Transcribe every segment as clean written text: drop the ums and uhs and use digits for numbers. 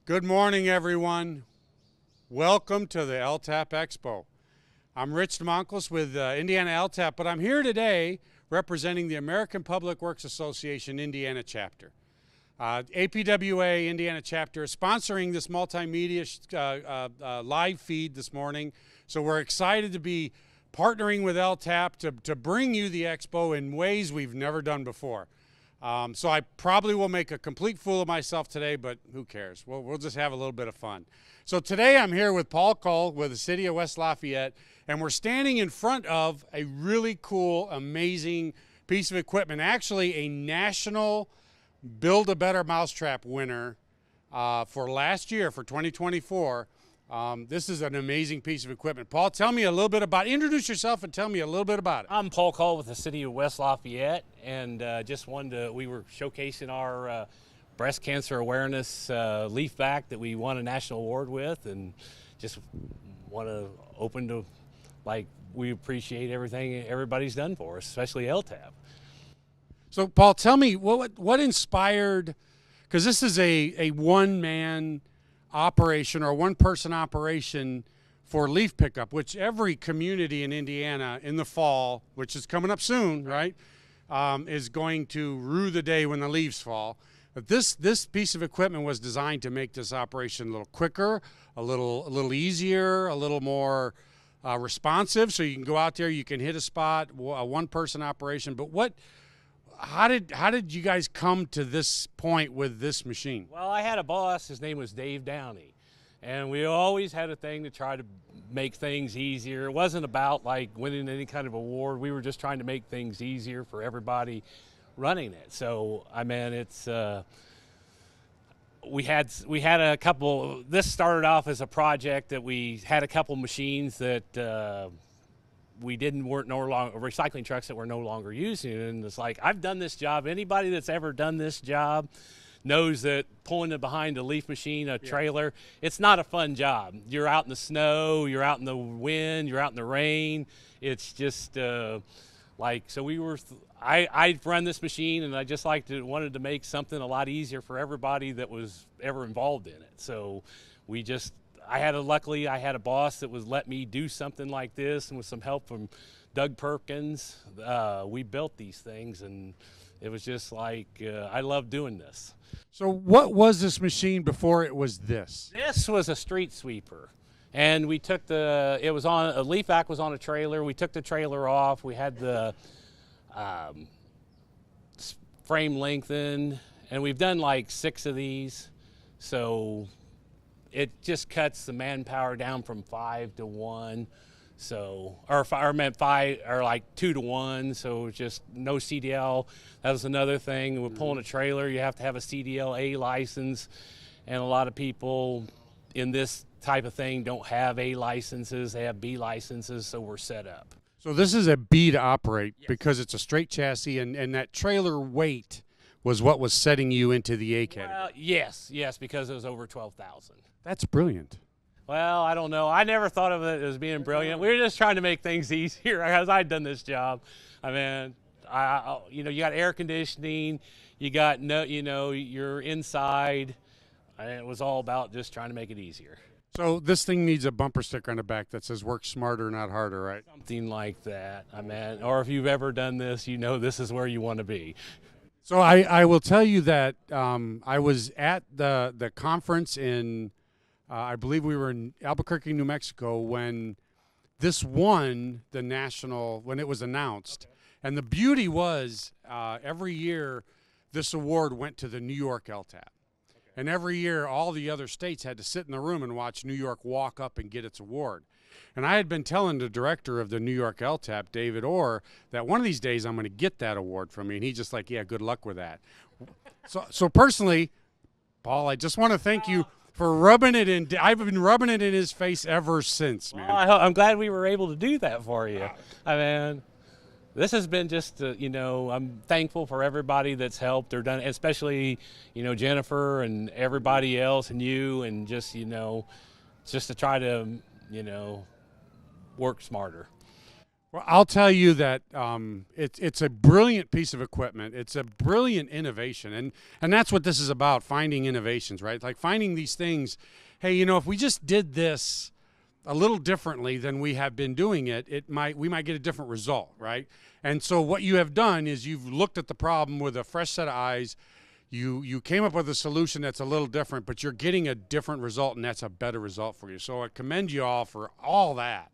Good morning, everyone. Welcome to the LTAP EXPO. I'm Rich Demonkos with Indiana LTAP, but I'm here today representing the American Public Works Association Indiana chapter. APWA Indiana chapter is sponsoring this multimedia live feed this morning, so we're excited to be partnering with LTAP to bring you the expo in ways we've never done before. So I probably will make a complete fool of myself today, but who cares? We'll just have a little bit of fun. So today I'm here with Paul Cole with the City of West Lafayette, and we're standing in front of a really cool, amazing piece of equipment, actually a national Build a Better Mousetrap winner for last year, for 2024. This is an amazing piece of equipment. Paul, tell me a little bit about, introduce yourself and tell me a little bit about it. I'm Paul Cole with the City of West Lafayette, and just wanted to, we were showcasing our breast cancer awareness leaf vac that we won a national award with, and just want to open to, like, we appreciate everything everybody's done for us, especially LTAP. So Paul, tell me what inspired, because this is a one-man operation or one-person operation for leaf pickup, which every community in Indiana in the fall, which is coming up soon, right, is going to rue the day when the leaves fall. But this piece of equipment was designed to make this operation a little quicker, a little easier, a little more responsive, so you can go out there, you can hit a spot, a one-person operation. But how did you guys come to this point with this machine? Well, I had a boss, his name was Dave Downey, and we always had a thing to try to make things easier. It wasn't about like winning any kind of award. We were just trying to make things easier for everybody running it. So, I mean, it's we had a couple, this started off as a project that we had a couple machines that weren't no longer recycling trucks that we're no longer using, and it's like, I've done this job. Anybody that's ever done this job knows that pulling it behind a leaf machine, a trailer, it's not a fun job. You're out in the snow, you're out in the wind, you're out in the rain. It's just like, so I'd run this machine, and I just wanted to make something a lot easier for everybody that was ever involved in it. So luckily I had a boss that would let me do something like this, and with some help from Doug Perkins, we built these things, and it was just like, I love doing this. So what was this machine before it was this? This was a street sweeper, and we took a leaf vac was on a trailer. We took the trailer off. We had the frame lengthened, and we've done like 6 of these, so it just cuts the manpower down from 5 to 1, so or meant 5 or like 2 to 1. So just no CDL. That was another thing. We're pulling a trailer. You have to have a CDL A license, and a lot of people in this type of thing don't have A licenses. They have B licenses, so we're set up. So this is a B to operate, yes, because it's a straight chassis, and that trailer weight was what was setting you into the A category. Well, yes, because it was over 12,000. That's brilliant. Well, I don't know. I never thought of it as being brilliant. We were just trying to make things easier, because I'd done this job. I mean, you got air conditioning, you got you're inside, and it was all about just trying to make it easier. So this thing needs a bumper sticker on the back that says "Work smarter, not harder," right? Something like that. I mean, or if you've ever done this, this is where you want to be. So I will tell you that I was at the conference in, I believe we were in Albuquerque, New Mexico, when this won the national, when it was announced. Okay. And the beauty was every year this award went to the New York LTAP. Okay. And every year all the other states had to sit in the room and watch New York walk up and get its award. And I had been telling the director of the New York LTAP, David Orr, that one of these days I'm going to get that award from you. And he's just like, yeah, good luck with that. So personally, Paul, I just want to thank you for rubbing it in. I've been rubbing it in his face ever since, man. Well, I'm glad we were able to do that for you. I mean, this has been just, I'm thankful for everybody that's helped or done, especially, Jennifer and everybody else and you, and just, just to try to, work smarter. Well, I'll tell you that it's a brilliant piece of equipment. It's a brilliant innovation, and that's what this is about: finding innovations, right? Like finding these things. Hey, you know, if we just did this a little differently than we have been doing it, we might get a different result, right? And so what you have done is you've looked at the problem with a fresh set of eyes. You came up with a solution that's a little different, but you're getting a different result, and that's a better result for you. So I commend you all for all that.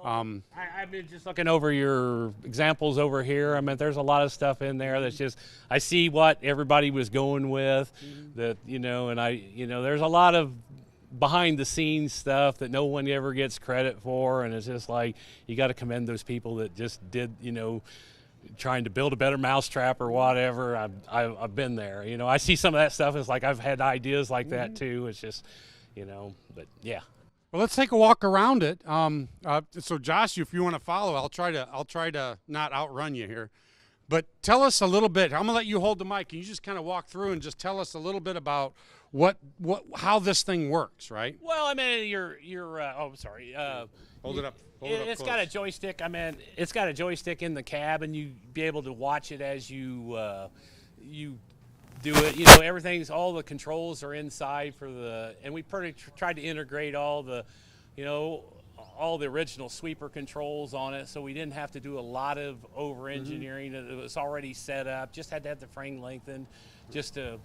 I've been just looking over your examples over here. I mean, there's a lot of stuff in there that's just, I see what everybody was going with, that, you know, and there's a lot of behind the scenes stuff that no one ever gets credit for. And it's just like, you got to commend those people that just did, you know, trying to build a better mousetrap or whatever. I've been there, you know, I see some of that stuff. It's like, I've had ideas like that too. It's just, you know, but yeah. Well, let's take a walk around it. So, Josh, if you want to follow, I'll try to not outrun you here. But tell us a little bit. I'm gonna let you hold the mic, and you just kind of walk through and just tell us a little bit about how this thing works, right? Well, I mean, oh, sorry. Hold it up. It's got a joystick. I mean, it's got a joystick in the cab, and you be able to watch it as you do it. You know, all the controls are inside and we pretty tried to integrate all the, you know, all the original sweeper controls on it, so we didn't have to do a lot of over engineering. It was already set up. Just had to have the frame lengthened, just to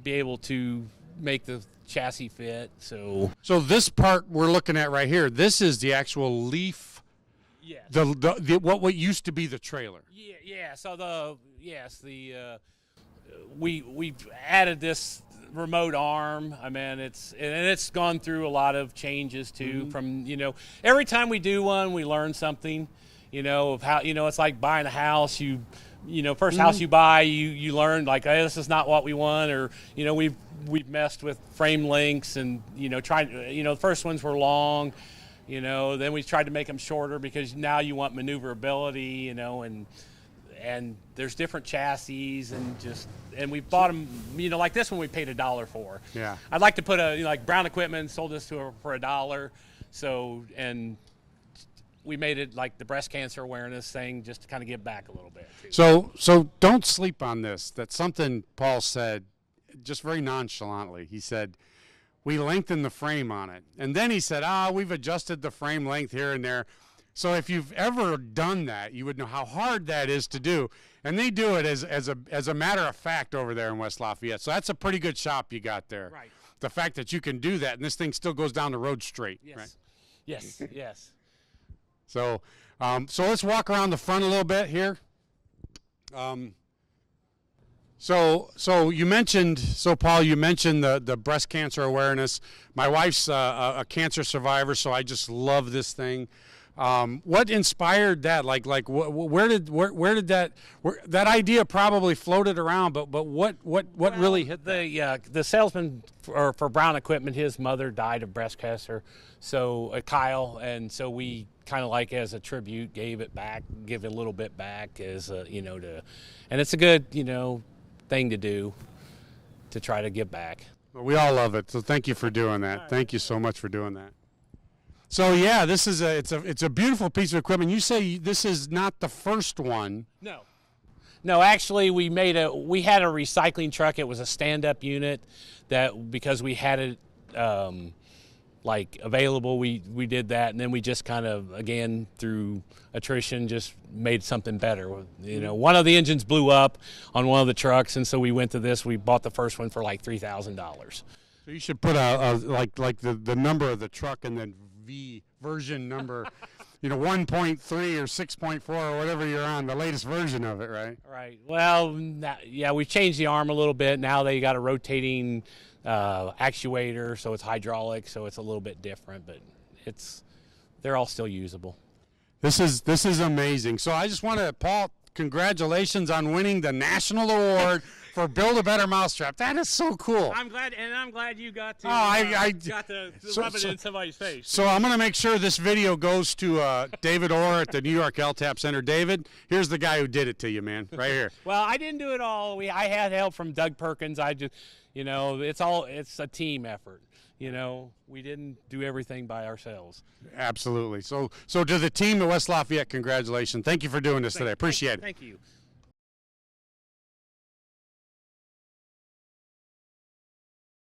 be able to make the chassis fit. So this part we're looking at right here, this is the actual leaf. Yes. The what used to be the trailer. Yeah. So we've added this remote arm. I mean, it's gone through a lot of changes too. From, you know, every time we do one, we learn something. You know, of how, you know, it's like buying a house. You know, first house you buy, you learn like, hey, this is not what we want, or, you know, we've messed with frame lengths, and, you know, the first ones were long. You know, then we tried to make them shorter because now you want maneuverability, you know, and there's different chassis, and we bought them, you know, like this one we paid $1 for. Yeah. I'd like to put like Brown Equipment sold this to her for $1. So, and we made it like the breast cancer awareness thing, just to kind of give back a little bit too. So don't sleep on this. That's something Paul said just very nonchalantly. He said, we lengthened the frame on it. And then he said, we've adjusted the frame length here and there. So if you've ever done that, you would know how hard that is to do. And they do it as a matter of fact over there in West Lafayette. So that's a pretty good shop you got there. Right. The fact that you can do that, and this thing still goes down the road straight. Yes. Right? Yes. So let's walk around the front a little bit here. So you mentioned, Paul, you mentioned the breast cancer awareness. My wife's a cancer survivor, so I just love this thing. What inspired that? Like where did that idea probably floated around, but what really hit that? The salesman for Brown Equipment, his mother died of breast cancer, so Kyle, and so we kind of like as a tribute give it a little bit back as you know, and it's a good, you know, thing to do to try to give back. Well, we all love it, so thank you for doing that. Right. Thank you so much for doing that. So yeah, this is it's a beautiful piece of equipment. You say this is not the first one. No, actually we had a recycling truck. It was a stand-up unit that, because we had it like available, we did that, and then we just kind of, again, through attrition, just made something better. You know, one of the engines blew up on one of the trucks, and so we went to this. We bought the first one for like $3,000. So you should put like the number of the truck and then version number, you know, 1.3 or 6.4 or whatever you're on, the latest version of it, right? Right. Well, yeah, we've changed the arm a little bit. Now they got a rotating actuator, so it's hydraulic, so it's a little bit different, but they're all still usable. This is amazing. So I just want to, Paul, congratulations on winning the national award for Build a Better Mousetrap. That is so cool. I'm glad you got to rub it in somebody's face. So I'm going to make sure this video goes to David Orr at the New York LTAP Center. David, here's the guy who did it to you, man, right here. Well, I didn't do it all. I had help from Doug Perkins. You know, it's a team effort. You know, we didn't do everything by ourselves. Absolutely. So to the team at West Lafayette, congratulations. Thank you for doing this today. Appreciate it. Thank you.